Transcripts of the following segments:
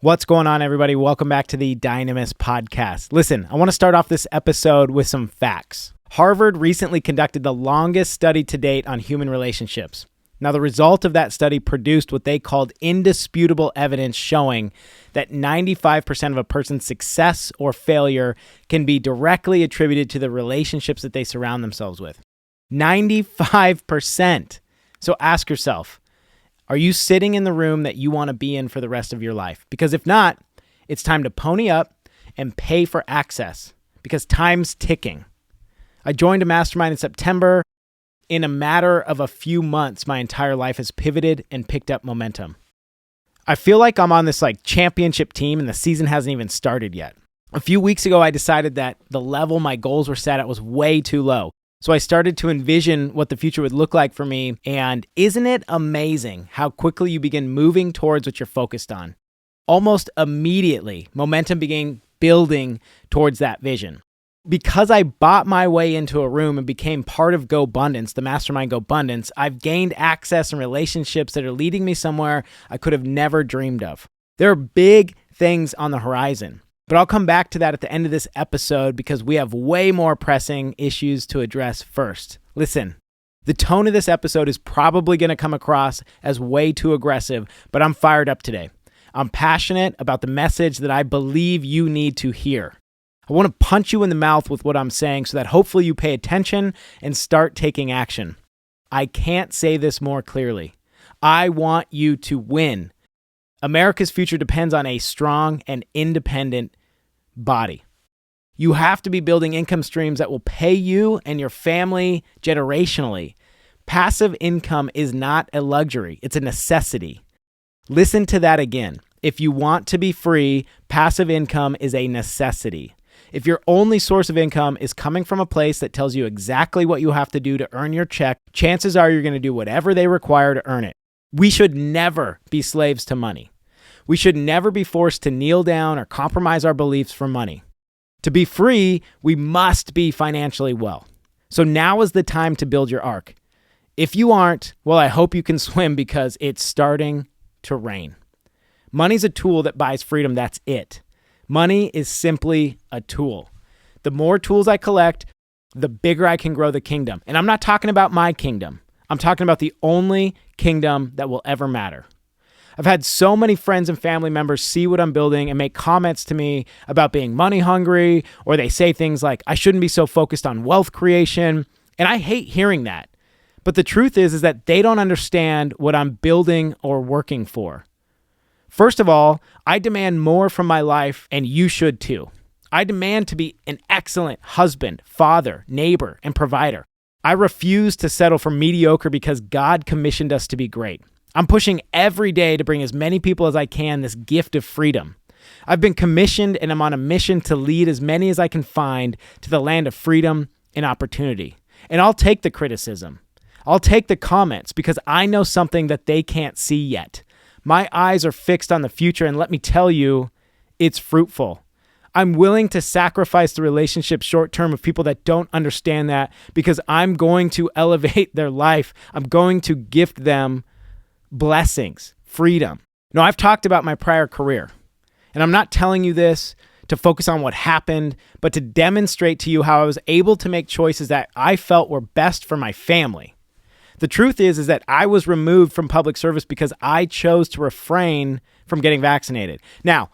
What's going on, everybody? Welcome back to the Dynamis Podcast. Listen, I want to start off this episode with some facts. Harvard recently conducted the longest study to date on human relationships. Now, the result of that study produced what they called indisputable evidence showing that 95% of a person's success or failure can be directly attributed to the relationships that they surround themselves with. 95%. So ask yourself, are you sitting in the room that you want to be in for the rest of your life? Because if not, it's time to pony up and pay for access because time's ticking. I joined a mastermind in September. In a matter of a few months, my entire life has pivoted and picked up momentum. I feel like I'm on this championship team and the season hasn't even started yet. A few weeks ago, I decided that the level my goals were set at was way too low. So I started to envision what the future would look like for me. And isn't it amazing how quickly you begin moving towards what you're focused on? Almost immediately, momentum began building towards that vision. Because I bought my way into a room and became part of GoBundance, the mastermind GoBundance, I've gained access and relationships that are leading me somewhere I could have never dreamed of. There are big things on the horizon. But I'll come back to that at the end of this episode because we have way more pressing issues to address first. Listen, the tone of this episode is probably going to come across as way too aggressive, but I'm fired up today. I'm passionate about the message that I believe you need to hear. I want to punch you in the mouth with what I'm saying so that hopefully you pay attention and start taking action. I can't say this more clearly. I want you to win. America's future depends on a strong and independent body. You have to be building income streams that will pay you and your family generationally. Passive income is not a luxury, it's a necessity. Listen to that again. If you want to be free, passive income is a necessity. If your only source of income is coming from a place that tells you exactly what you have to do to earn your check, chances are you're going to do whatever they require to earn it. We should never be slaves to money. We should never be forced to kneel down or compromise our beliefs for money. To be free, we must be financially well. So now is the time to build your ark. If you aren't, well, I hope you can swim because it's starting to rain. Money's a tool that buys freedom, that's it. Money is simply a tool. The more tools I collect, the bigger I can grow the kingdom. And I'm not talking about my kingdom. I'm talking about the only kingdom that will ever matter. I've had so many friends and family members see what I'm building and make comments to me about being money hungry, or they say things like, I shouldn't be so focused on wealth creation. And I hate hearing that. But the truth is that they don't understand what I'm building or working for. First of all, I demand more from my life, and you should too. I demand to be an excellent husband, father, neighbor, and provider. I refuse to settle for mediocre because God commissioned us to be great. I'm pushing every day to bring as many people as I can this gift of freedom. I've been commissioned and I'm on a mission to lead as many as I can find to the land of freedom and opportunity. And I'll take the criticism. I'll take the comments because I know something that they can't see yet. My eyes are fixed on the future, and let me tell you, it's fruitful. I'm willing to sacrifice the relationship short-term of people that don't understand that because I'm going to elevate their life. I'm going to gift them blessings, freedom. Now, I've talked about my prior career, and I'm not telling you this to focus on what happened, but to demonstrate to you how I was able to make choices that I felt were best for my family. The truth is that I was removed from public service because I chose to refrain from getting vaccinated. Now,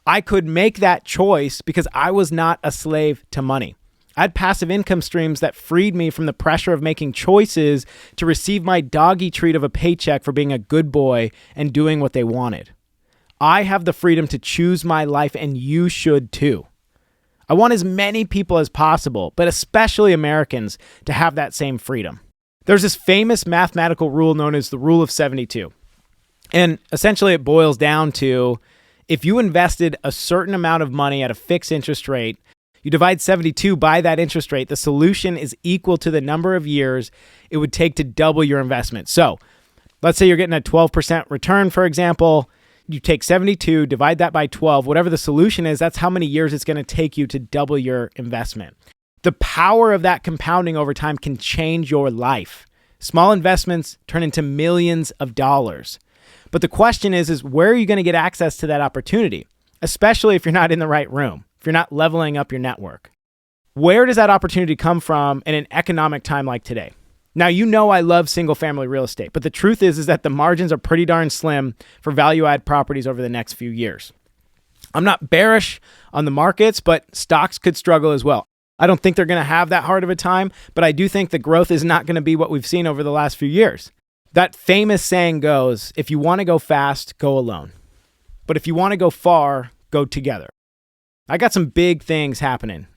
I could make that choice because I was not a slave to money. I had passive income streams that freed me from the pressure of making choices to receive my doggy treat of a paycheck for being a good boy and doing what they wanted. I have the freedom to choose my life, and you should too. I want as many people as possible, but especially Americans, to have that same freedom. There's this famous mathematical rule known as the rule of 72. And essentially it boils down to if you invested a certain amount of money at a fixed interest rate, you divide 72 by that interest rate, the solution is equal to the number of years it would take to double your investment. So let's say you're getting a 12% return, for example. You take 72, divide that by 12, whatever the solution is, that's how many years it's going to take you to double your investment. The power of that compounding over time can change your life. Small investments turn into millions of dollars. But the question is where are you going to get access to that opportunity? Especially if you're not in the right room, if you're not leveling up your network. Where does that opportunity come from in an economic time like today? Now, you know I love single-family real estate, but the truth is that the margins are pretty darn slim for value-add properties over the next few years. I'm not bearish on the markets, but stocks could struggle as well. I don't think they're going to have that hard of a time, but I do think the growth is not going to be what we've seen over the last few years. That famous saying goes, if you want to go fast, go alone. But if you want to go far, go together. I got some big things happening.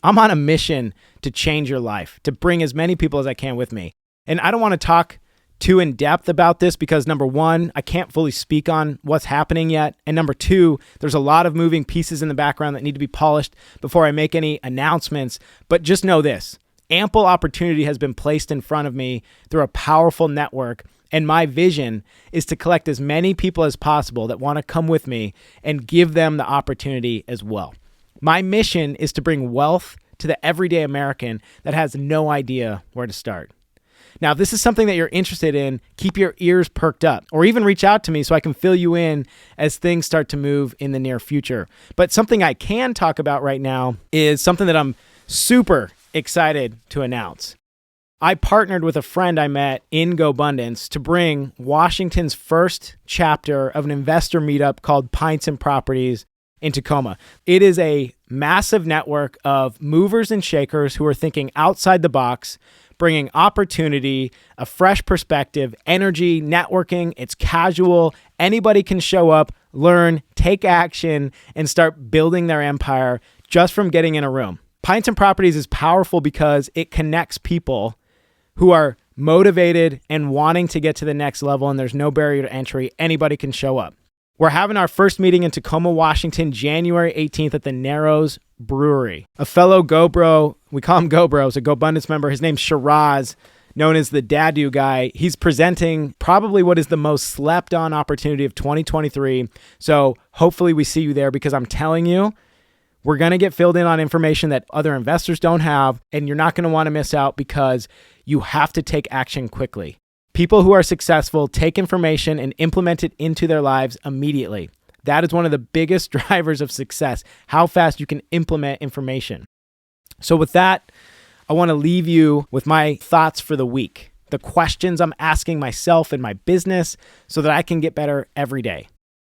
I'm on a mission to change your life, to bring as many people as I can with me. And I don't want to talk too in depth about this because number one, I can't fully speak on what's happening yet. And number two, there's a lot of moving pieces in the background that need to be polished before I make any announcements. But just know this, ample opportunity has been placed in front of me through a powerful network. And my vision is to collect as many people as possible that want to come with me and give them the opportunity as well. My mission is to bring wealth to the everyday American that has no idea where to start. Now, if this is something that you're interested in, keep your ears perked up or even reach out to me so I can fill you in as things start to move in the near future. But something I can talk about right now is something that I'm super excited to announce. I partnered with a friend I met in GoBundance to bring Washington's first chapter of an investor meetup called Pints and Properties in Tacoma. It is a massive network of movers and shakers who are thinking outside the box, bringing opportunity, a fresh perspective, energy, networking. It's casual. Anybody can show up, learn, take action, and start building their empire just from getting in a room. Pints and Properties is powerful because it connects people who are motivated and wanting to get to the next level, and there's no barrier to entry. Anybody can show up. We're having our first meeting in Tacoma, Washington, January 18th at the Narrows Brewery. A fellow GoBro, we call him GoBro, is a GoBundance member. His name's Shiraz, known as the Dadu guy. He's presenting probably what is the most slept on opportunity of 2023. So hopefully we see you there because I'm telling you, we're going to get filled in on information that other investors don't have, and you're not going to want to miss out because you have to take action quickly. People who are successful take information and implement it into their lives immediately. That is one of the biggest drivers of success, how fast you can implement information. So with that, I want to leave you with my thoughts for the week, the questions I'm asking myself in my business so that I can get better every day.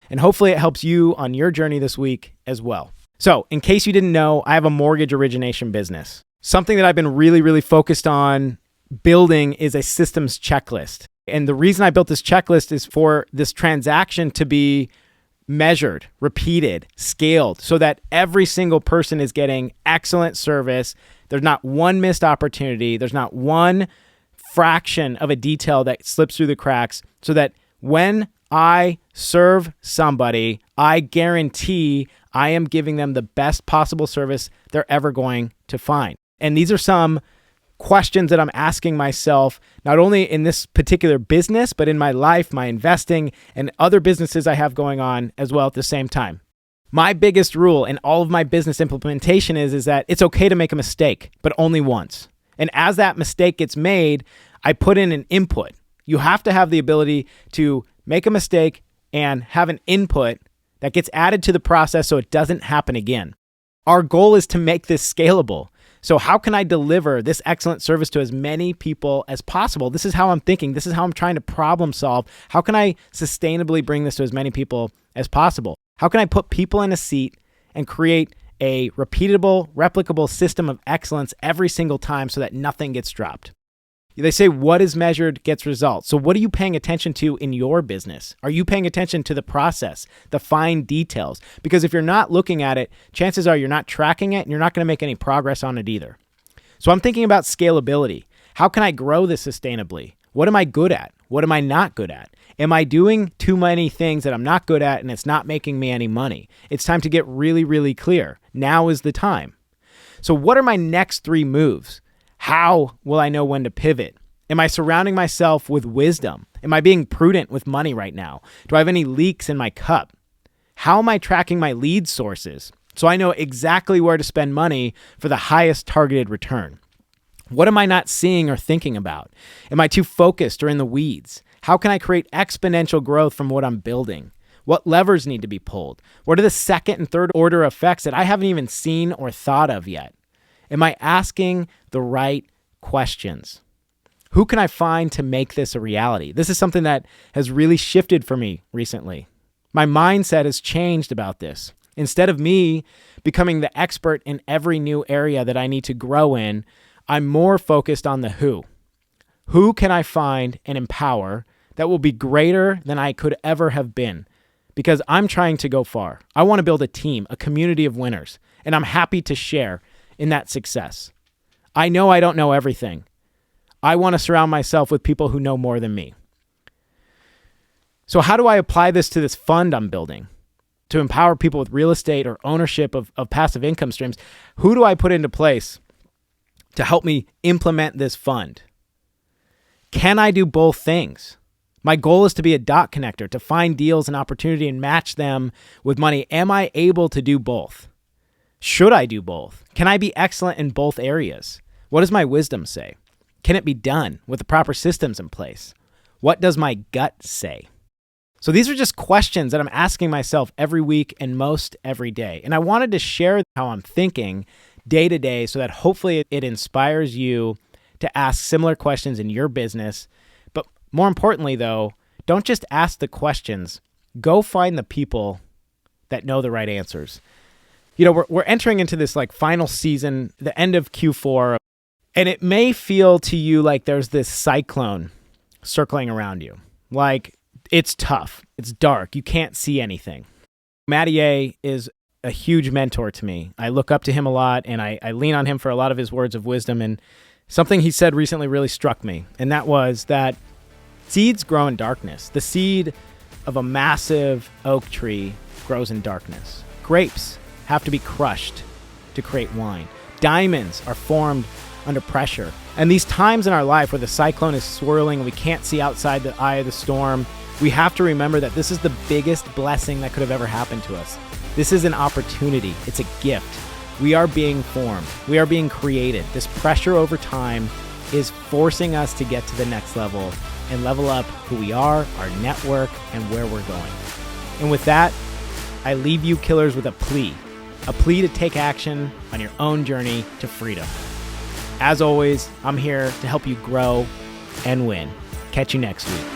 And hopefully it helps you on your journey this week as well. So in case you didn't know, I have a mortgage origination business. Something that I've been really focused on building is a systems checklist. And the reason I built this checklist is for this transaction to be measured, repeated, scaled, so that every single person is getting excellent service. There's not one missed opportunity. There's not one fraction of a detail that slips through the cracks, so that when I serve somebody, I guarantee I am giving them the best possible service they're ever going to find. And these are some questions that I'm asking myself, not only in this particular business, but in my life, my investing, and other businesses I have going on as well at the same time. My biggest rule in all of my business implementation is that it's okay to make a mistake, but only once. And as that mistake gets made, I put in an input. You have to have the ability to make a mistake and have an input that gets added to the process so it doesn't happen again. Our goal is to make this scalable. So how can I deliver this excellent service to as many people as possible? This is how I'm thinking. This is how I'm trying to problem solve. How can I sustainably bring this to as many people as possible? How can I put people in a seat and create a repeatable, replicable system of excellence every single time so that nothing gets dropped? They say what is measured gets results. So what are you paying attention to in your business? Are you paying attention to the process, the fine details? Because if you're not looking at it, chances are you're not tracking it and you're not going to make any progress on it either. So I'm thinking about scalability. How can I grow this sustainably? What am I good at? What am I not good at? Am I doing too many things that I'm not good at and it's not making me any money? It's time to get really clear. Now is the time. So what are my next 3 moves? How will I know when to pivot? Am I surrounding myself with wisdom? Am I being prudent with money right now? Do I have any leaks in my cup? How am I tracking my lead sources so I know exactly where to spend money for the highest targeted return? What am I not seeing or thinking about? Am I too focused or in the weeds? How can I create exponential growth from what I'm building? What levers need to be pulled? What are the second and third order effects that I haven't even seen or thought of yet? Am I asking the right questions? Who can I find to make this a reality? This is something that has really shifted for me recently. My mindset has changed about this. Instead of me becoming the expert in every new area that I need to grow in, I'm more focused on the who. Who can I find and empower that will be greater than I could ever have been? Because I'm trying to go far. I want to build a team, a community of winners, and I'm happy to share in that success. I know I don't know everything. I want to surround myself with people who know more than me. So how do I apply this to this fund I'm building to empower people with real estate or ownership of passive income streams? Who do I put into place to help me implement this fund? Can I do both things? My goal is to be a dot connector, to find deals and opportunity and match them with money. Am I able to do both? Should I do both? Can I be excellent in both areas? What does my wisdom say? Can it be done with the proper systems in place? What does my gut say? So these are just questions that I'm asking myself every week and most every day. And I wanted to share how I'm thinking day to day so that hopefully it inspires you to ask similar questions in your business. But more importantly, though, don't just ask the questions. Go find the people that know the right answers. You know, we're entering into this like final season, the end of Q4, and it may feel to you like there's this cyclone circling around you. Like it's tough, it's dark, you can't see anything. Mattier is a huge mentor to me. I look up to him a lot, and I lean on him for a lot of his words of wisdom. And something he said recently really struck me, and that was that seeds grow in darkness. The seed of a massive oak tree grows in darkness. Grapes have to be crushed to create wine. Diamonds are formed under pressure. And these times in our life where the cyclone is swirling and we can't see outside the eye of the storm, we have to remember that this is the biggest blessing that could have ever happened to us. This is an opportunity. It's a gift. We are being formed. We are being created. This pressure over time is forcing us to get to the next level and level up who we are, our network, and where we're going. And with that, I leave you killers with a plea to take action on your own journey to freedom. As always, I'm here to help you grow and win. Catch you next week.